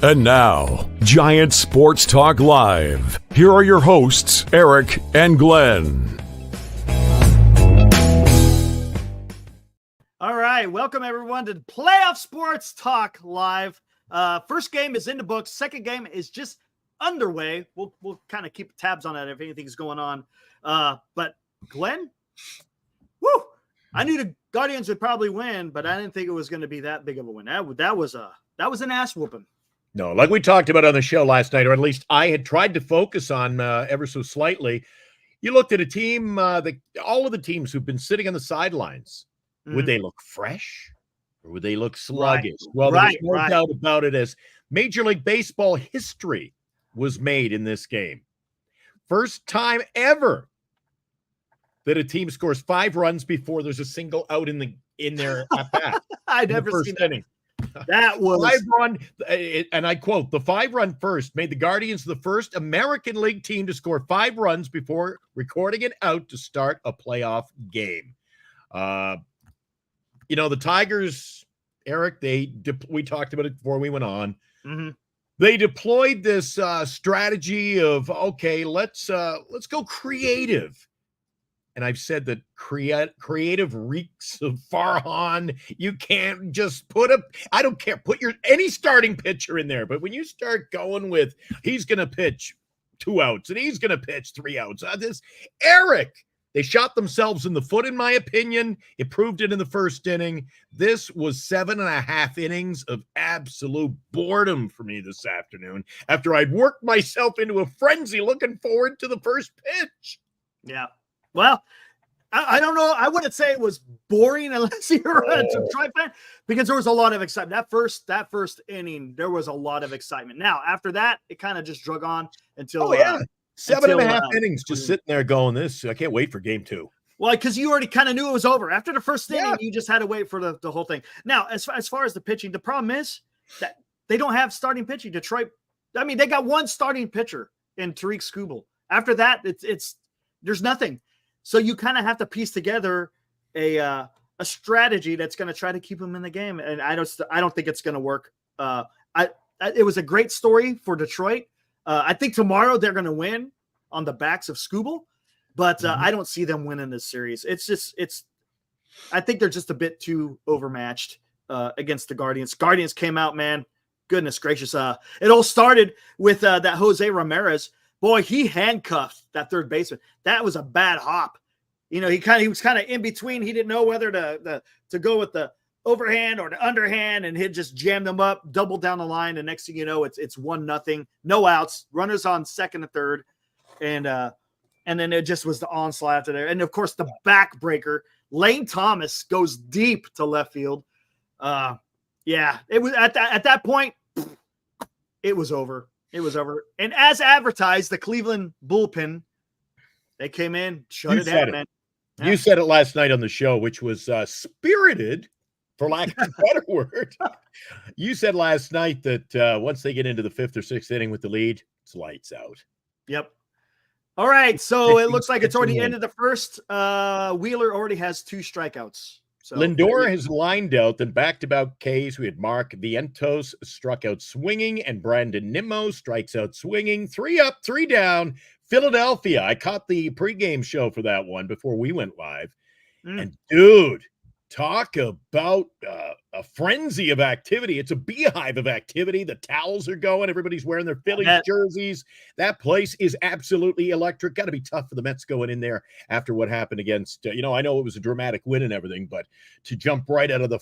And now, Giant Sports Talk Live. Here are your hosts, Eric and Glenn. All right, welcome everyone to Playoff Sports Talk Live. First game is in the books. Second game is just underway. We'll kind of keep tabs on that if anything's going on. But Glenn, I knew the Guardians would probably win, but I didn't think it was going to be that big of a win. That was an ass whooping. No, like we talked about on the show last night, or at least I had tried to focus on ever so slightly. You looked at a team, all of the teams who've been sitting on the sidelines. Would they look fresh or would they look sluggish? Right. Well, there's no doubt about it, as Major League Baseball history was made in this game. First time ever that a team scores 5 runs before there's a single out in their at bat. I never seen that. Inning. That was 5-run, and I quote, the 5-run first made the Guardians the first American League team to score 5 runs before recording it out to start a playoff game. The Tigers, Eric, we talked about it before we went on. Mm-hmm. They deployed this strategy of, okay, let's go creative. And I've said that creative reeks of Farhan. You can't just I don't care, put any starting pitcher in there. But when you start going with, he's going to pitch 2 outs and he's going to pitch 3 outs. They shot themselves in the foot, in my opinion. It proved it in the first inning. This was 7.5 innings of absolute boredom for me this afternoon after I'd worked myself into a frenzy looking forward to the first pitch. Yeah. Well, I don't know. I wouldn't say it was boring unless you're a Detroit fan, because there was a lot of excitement. That first inning, there was a lot of excitement. Now, after that, it kind of just drug on until 7.5 innings just sitting there going, I can't wait for game 2. Well, because you already kind of knew it was over. After the first inning, you just had to wait for the whole thing. Now, as far as the pitching, the problem is that they don't have starting pitching. Detroit, they got one starting pitcher in Tariq Skubal. After that, there's nothing. So you kind of have to piece together a strategy that's going to try to keep them in the game. And I don't think it's going to work. It was a great story for Detroit. I think tomorrow they're going to win on the backs of Skubal, but I don't see them winning this series. I think they're just a bit too overmatched against the Guardians. Guardians came out, man. Goodness gracious. It all started with that Jose Ramirez. Boy, he handcuffed that third baseman. That was a bad hop. He was kind of in between. He didn't know whether to go with the overhand or the underhand, and he'd just jam them up, double down the line. And next thing you know, it's 1-0, no outs, runners on second and third. And then it just was the onslaught after there. And of course, the backbreaker, Lane Thomas goes deep to left field. It was at that point, it was over. It was over. And as advertised, the Cleveland bullpen, they came in, shut it down, man. Yeah. You said it last night on the show, which was spirited, for lack of a better word. You said last night that once they get into the 5th or 6th inning with the lead, it's lights out. Yep. All right. So it looks like it's already ended the first. Wheeler already has 2 strikeouts. So Lindor has lined out, then back-to-back Ks. We had Mark Vientos struck out swinging, and Brandon Nimmo strikes out swinging. 3 up, 3 down. Philadelphia. I caught the pregame show for that one before we went live. And dude, talk about a frenzy of activity. It's a beehive of activity. The towels are going. Everybody's wearing their Phillies jerseys. That place is absolutely electric. Got to be tough for the Mets going in there after what happened against, I know it was a dramatic win and everything, but to jump right out of the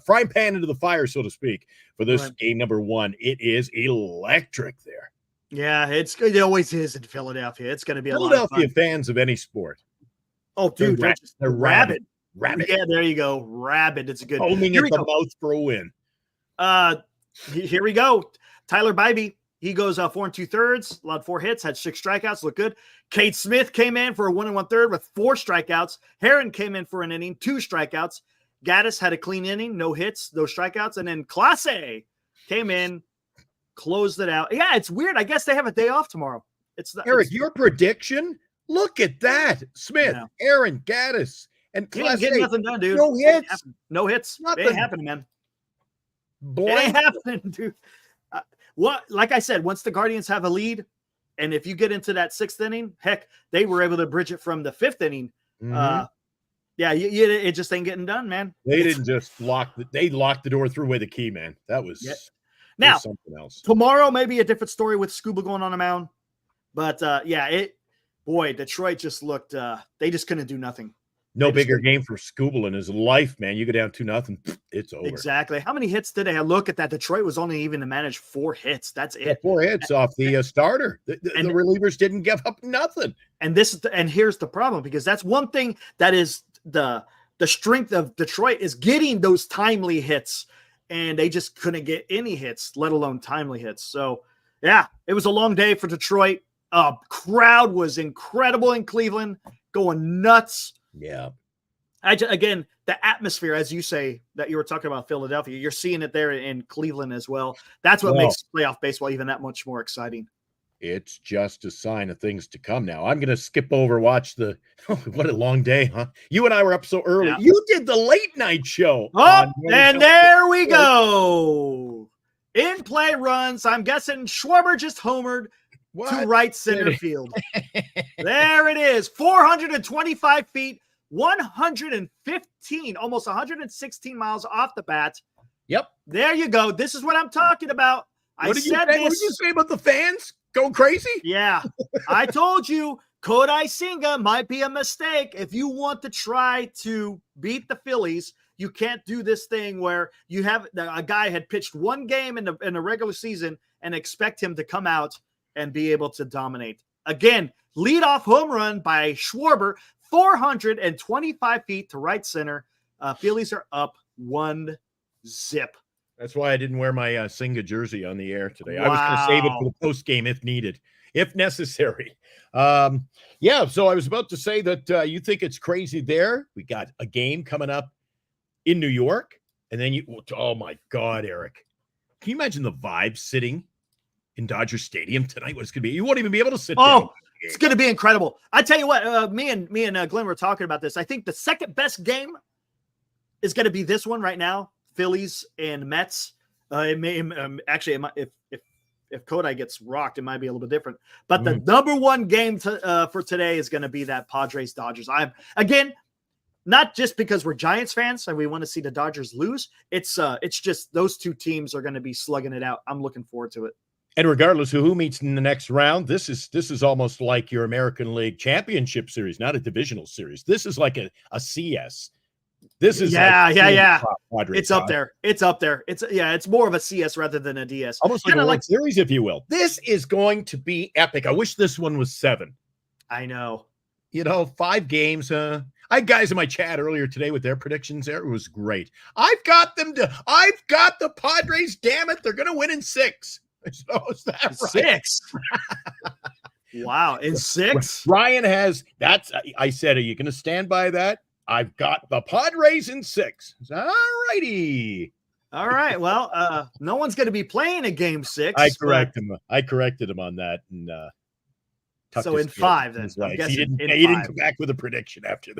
frying pan into the fire, so to speak, for this game number 1, it is electric there. Yeah, it always is in Philadelphia. It's going to be a lot of Philadelphia fun. fans of any sport. Oh, dude, they're rabid. Rabbit. Yeah, there you go. Rabid. It's a good. Foaming at the mouth for a win. Here we go. Tyler Bybee. He goes 4 2/3, allowed 4 hits, had 6 strikeouts. Look good. Kate Smith came in for a 1 1/3 with 4 strikeouts. Heron came in for an inning, 2 strikeouts. Gaddis had a clean inning, no hits, no strikeouts. And then Clase came in, closed it out. Yeah, it's weird. I guess they have a day off tomorrow. Eric, your prediction? Look at that. Smith, Aaron, Gaddis, and Clase. Get nothing done, dude. No hits. No hits. Nothing. It ain't happening, man. Blank. It ain't happening, dude. like I said, once the Guardians have a lead, and if you get into that 6th inning, heck, they were able to bridge it from the 5th inning. It just ain't getting done, man. They didn't just they locked the door, threw away the key, man. That was now something else. Tomorrow may be a different story with Scuba going on the mound. But Detroit just looked they just couldn't do nothing. No bigger game for Scooble in his life, man. You go down 2-0, it's over. Exactly. How many hits did they have? Look at that. Detroit was only even to manage 4 hits. That's it. Yeah, 4 hits off the starter. The relievers didn't give up nothing. And here's the problem, because that's one thing that is the strength of Detroit is getting those timely hits, and they just couldn't get any hits, let alone timely hits. So, yeah, it was a long day for Detroit. Crowd was incredible in Cleveland, going nuts. Yeah. Again, the atmosphere, as you say, that you were talking about Philadelphia, you're seeing it there in Cleveland as well. That's what makes playoff baseball even that much more exciting. It's just a sign of things to come now. I'm going to skip over, watch what a long day, huh? You and I were up so early. Yeah. You did the late night show. Oh, and there we go. In play runs. I'm guessing Schwarber just homered to right center field. There it is. 425 feet, 115, almost 116 miles off the bat. Yep. There you go. This is what I'm talking about. What did you say about the fans? Go crazy? Yeah. I told you Kodai Senga might be a mistake. If you want to try to beat the Phillies, you can't do this thing where you have a guy had pitched one game in the regular season and expect him to come out and be able to dominate. Again, leadoff home run by Schwarber, 425 feet to right center. Phillies are up 1-0. That's why I didn't wear my Senga jersey on the air today. Wow. I was going to save it for the post game if needed, if necessary. So I was about to say that you think it's crazy there. We got a game coming up in New York, and then oh my God, Eric, can you imagine the vibe sitting in Dodger Stadium tonight? What it's going to be? You won't even be able to sit down. It's going to be incredible. I tell you what, me and Glenn were talking about this. I think the second best game is going to be this one right now. Phillies and Mets. It may if Kodai gets rocked, it might be a little bit different. But the number one game for today is going to be that Padres Dodgers. I'm again not just because we're Giants fans and we want to see the Dodgers lose. It's just those two teams are going to be slugging it out. I'm looking forward to it. And regardless of who meets in the next round, this is almost like your American League Championship Series, not a divisional series. This is like a CS. This is It's up there. It's up there. It's more of a CS rather than a DS. Almost like a World Series, if you will. This is going to be epic. I wish this one was 7. I know. 5 games. I had guys in my chat earlier today with their predictions there. It was great. I've got the Padres. Damn it. They're going to win in 6. So is that right? 6. Wow. In 6? Ryan has I said, are you going to stand by that? I've got the Padres in 6. All righty. All right. Well, no one's going to be playing a game 6. I corrected him on that. And so in 5, then. He didn't come back with a prediction after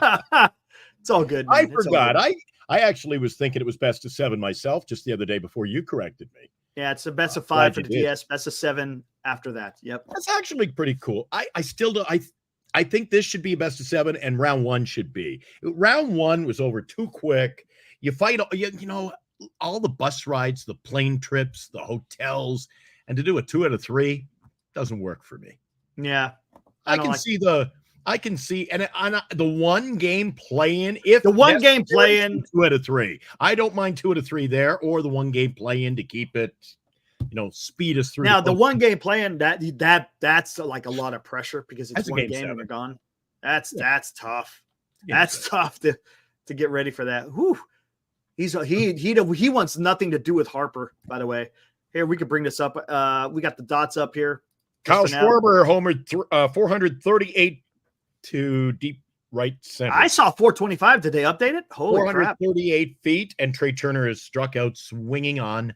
that. It's all good, man. I forgot. I actually was thinking it was best of 7 myself just the other day before you corrected me. Yeah, it's a best of 5 for the DS, best of 7 after that. Yep. That's actually pretty cool. I still do. I think this should be a best of 7 and round 1 should be. Round 1 was over too quick. You fight, all the bus rides, the plane trips, the hotels, and to do a 2 out of 3 doesn't work for me. Yeah. I can see, and on the one game play-in, if the one game play-in, 2 out of 3. I don't mind 2 out of 3 there, or the one game play-in to keep it, speed us through. Now the one game play-in that's like a lot of pressure because it's one game and they're gone. That's tough. That's tough to get ready for that. Whew. He wants nothing to do with Harper. By the way, here we could bring this up. We got the dots up here. Kyle Schwarber homered 438 to deep right center. I saw 425. Did they update it? Holy 438 crap. feet, and Trey Turner is struck out swinging on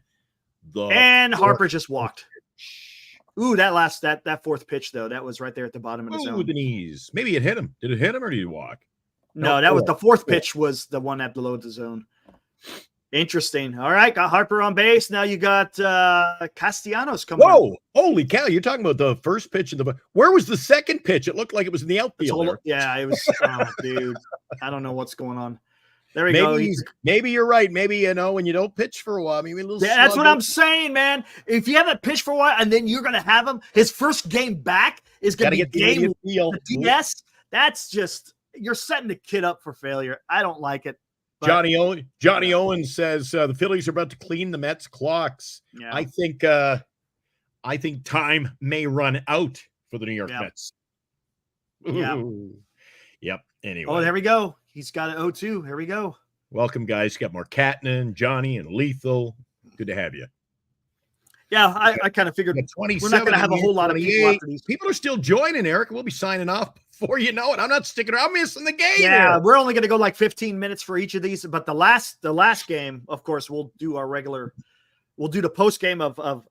the. And Harper just walked. Ooh, that fourth pitch though, that was right there at the bottom of the zone. With the knees. Maybe it hit him. Did it hit him or did he walk? No, that was the fourth pitch was the one at below the zone. Interesting. All right, got Harper on base. Now you got Castellanos coming. Whoa! Up. Holy cow! You're talking about the first pitch in the. Where was the second pitch? It looked like it was in the outfield. Yeah, it was. Oh, dude, I don't know what's going on. There we go. Maybe you're right. Maybe when you don't pitch for a while, maybe a little. Yeah, that's what I'm saying, man. If you haven't pitched for a while, and then you're gonna have him, his first game back is gonna be game DS. That's just you're setting the kid up for failure. I don't like it. Johnny Owens says the Phillies are about to clean the Mets clocks. Yeah. I think time may run out for the New York Mets. Yeah. Yep. Anyway. Oh, there we go. He's got an 0-2. Here we go. Welcome, guys. Got more Catnan, Johnny, and Lethal. Good to have you. Yeah, I kind of figured we're not going to have a whole lot of people after these. People are still joining, Eric. We'll be signing off before you know it. I'm not sticking around. I'm missing the game. Yeah, here. We're only going to go like 15 minutes for each of these. But the last game, of course, we'll do the post game of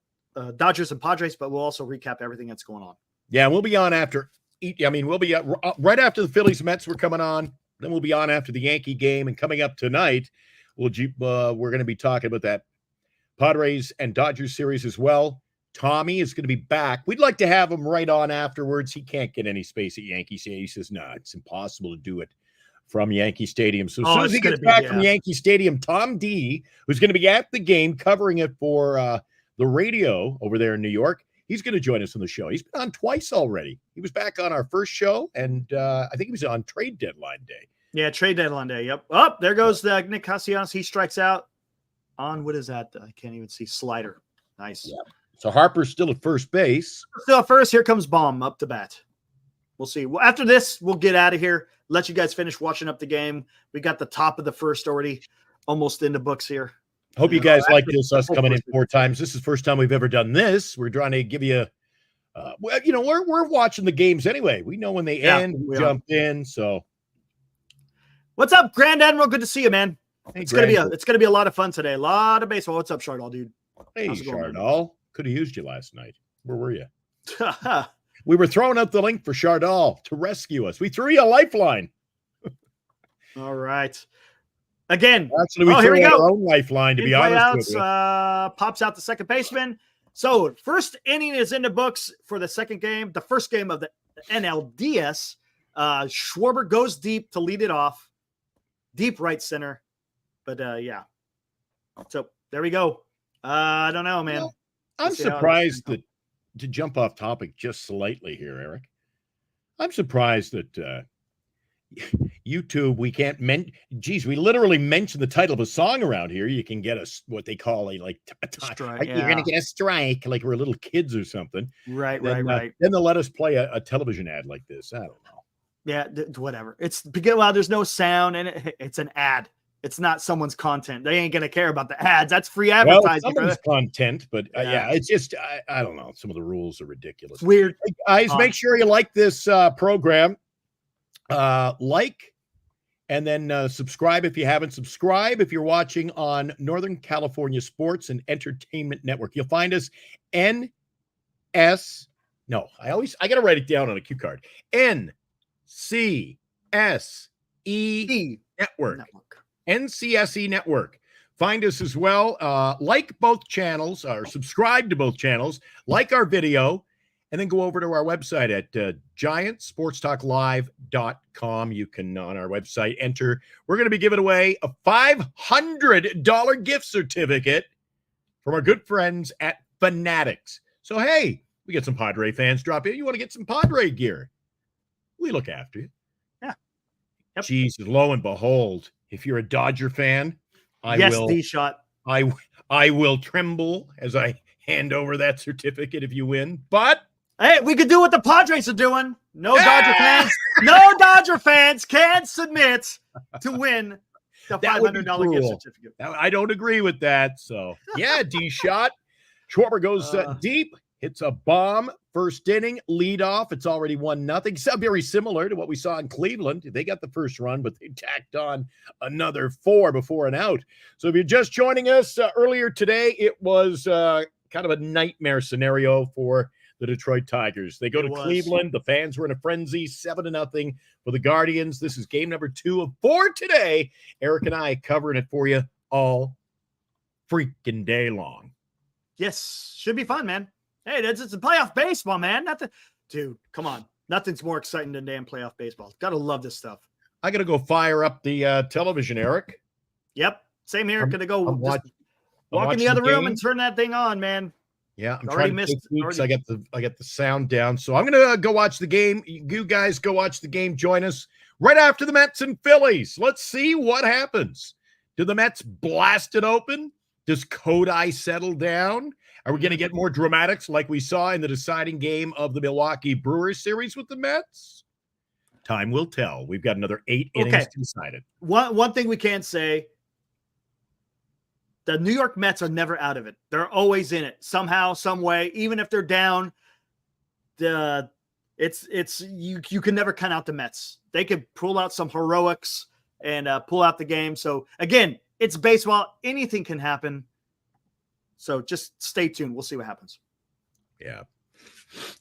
Dodgers and Padres, but we'll also recap everything that's going on. Yeah, we'll be on after. We'll be right after the Phillies Mets. We're coming on. Then we'll be on after the Yankee game. And coming up tonight, we're going to be talking about that Padres and Dodgers series as well. Tommy is going to be back. We'd like to have him right on afterwards. He can't get any space at Yankee Stadium. He says, no, it's impossible to do it from Yankee Stadium. So as soon as he gets back from Yankee Stadium, Tom D, who's going to be at the game covering it for the radio over there in New York, he's going to join us on the show. He's been on twice already. He was back on our first show, and I think he was on trade deadline day. Yeah, trade deadline day. Yep. Oh, there goes Nick Castellanos. He strikes out on, what is that? I can't even see. Slider. Nice. Yeah. So Harper's still at first base. Still at first. Here comes Baum up to bat. We'll see. Well, after this, we'll get out of here. Let you guys finish watching up the game. We got the top of the first already almost in the books here. Hope you guys like this, us coming in 4 times. This is the first time we've ever done this. We're trying to give you, we're watching the games anyway. We know when they end, we jump in. So, what's up, Grand Admiral? Good to see you, man. Hey, it's gonna be a lot of fun today. A lot of baseball. What's up, Chardall, dude? Hey, Chardall. Could have used you last night. Where were you? We were throwing out the link for Chardall to rescue us. We threw you a lifeline. All right. Again, actually, we threw our own lifeline, to be honest with you. Pops out the second baseman. So first inning is in the books for the second game. The first game of the NLDS. Schwarber goes deep to lead it off. Deep right center. But yeah. So there we go. I don't know, man. Well, I'm surprised that, to jump off topic just slightly here, Eric, I'm surprised that YouTube, we can't we literally mention the title of a song around here. You can get us what they call a strike. You're going to get a strike, like we're little kids or something. Right. Then they'll let us play a television ad like this. I don't know. Yeah, whatever. It's because, well, there's no sound and it's an ad. It's not someone's content. They ain't going to care about the ads. That's free advertising. Well, someone's content, but yeah, it's just, I don't know. Some of the rules are ridiculous. It's weird. Hey, guys, make sure you like this program. Like, and then subscribe if you haven't. Subscribe if you're watching on Northern California Sports and Entertainment Network. You'll find us I got to write it down on a cue card. NCSE Network. NCSE Network. Find us as well. Like both channels, or subscribe to both channels. Like our video, and then go over to our website at giantsportstalklive.com. You can, on our website, enter. We're going to be giving away a $500 gift certificate from our good friends at Fanatics. So, hey, we get some Padre fans drop in. You want to get some Padre gear? We look after you. Yeah. Yep. Jesus, lo and behold, if you're a Dodger fan, I will tremble as I hand over that certificate if you win. But hey, we could do what the Padres are doing. No Dodger fans can submit to win the $500 gift certificate. I don't agree with that. So yeah, D-shot. Schwarber goes deep, hits a bomb. First inning, lead off. It's already 1-0. So very similar to what we saw in Cleveland. They got the first run, but they tacked on another 4 before an out. So if you're just joining us earlier today, it was kind of a nightmare scenario for the Detroit Tigers. They go to Cleveland. The fans were in a frenzy, 7-0 for the Guardians. This is game number 2 of 4 today. Eric and I covering it for you all freaking day long. Yes, should be fun, man. Hey, it's a playoff baseball, man. Dude, come on. Nothing's more exciting than damn playoff baseball. Gotta love this stuff. I gotta go fire up the television, Eric. Yep, same here. Gonna go walk in the other room and turn that thing on, man. Yeah, I'm trying to take weeks. I got the sound down, so I'm gonna go watch the game. You guys go watch the game. Join us right after the Mets and Phillies. Let's see what happens. Do the Mets blast it open? Does Kodai settle down? Are we going to get more dramatics like we saw in the deciding game of the Milwaukee Brewers series with the Mets? Time will tell. We've got another 8 innings to decide it. One thing we can't say, the New York Mets are never out of it. They're always in it somehow, some way. Even if they're down, you can never count out the Mets. They could pull out some heroics and pull out the game. So again, it's baseball. Anything can happen. So just stay tuned. We'll see what happens. Yeah.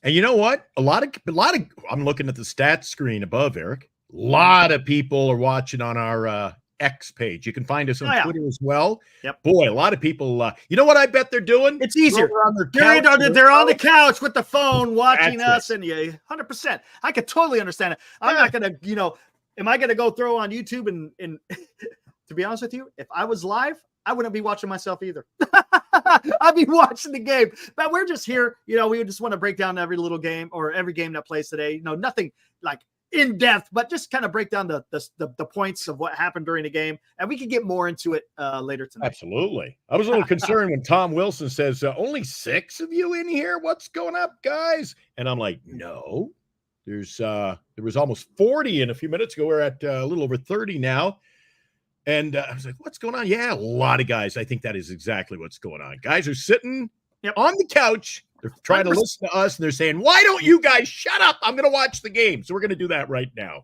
And you know what? A lot of I'm looking at the stats screen above, Eric. A lot of people are watching on our X page. You can find us on Twitter as well. Yep. Boy, a lot of people, you know what I bet they're doing? It's easier. They're on the couch with the phone watching us, and 100%. I could totally understand it. I'm not going to, am I going to go throw on YouTube and to be honest with you, if I was live, I wouldn't be watching myself either. I'd be watching the game. But we're just here, we just want to break down every little game or every game that plays today. Nothing like in depth, but just kind of break down the points of what happened during the game. And we can get more into it later tonight. Absolutely. I was a little concerned when Tom Wilson says, only 6 of you in here? What's going up, guys? And I'm like, no. There was almost 40 in a few minutes ago. We're at a little over 30 now. And I was like, what's going on? Yeah, a lot of guys. I think that is exactly what's going on. Guys are sitting on the couch. They're trying to listen to us, and they're saying, why don't you guys shut up? I'm going to watch the game. So we're going to do that right now.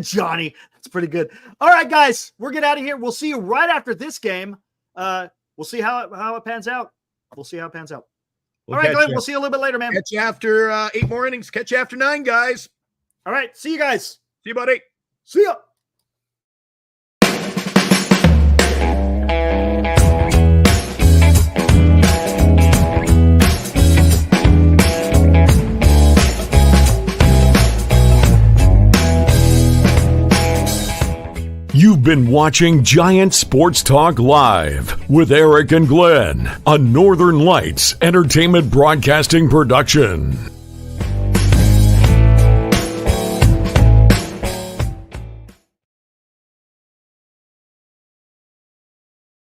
Johnny, that's pretty good. All right, guys, we'll get out of here. We'll see you right after this game. We'll see how it pans out. All right, Glenn, we'll see you a little bit later, man. Catch you after 8 more innings. Catch you after 9, guys. All right, see you guys. See you, buddy. See ya. You've been watching Giant Sports Talk Live with Eric and Glenn, a Northern Lights Entertainment Broadcasting production.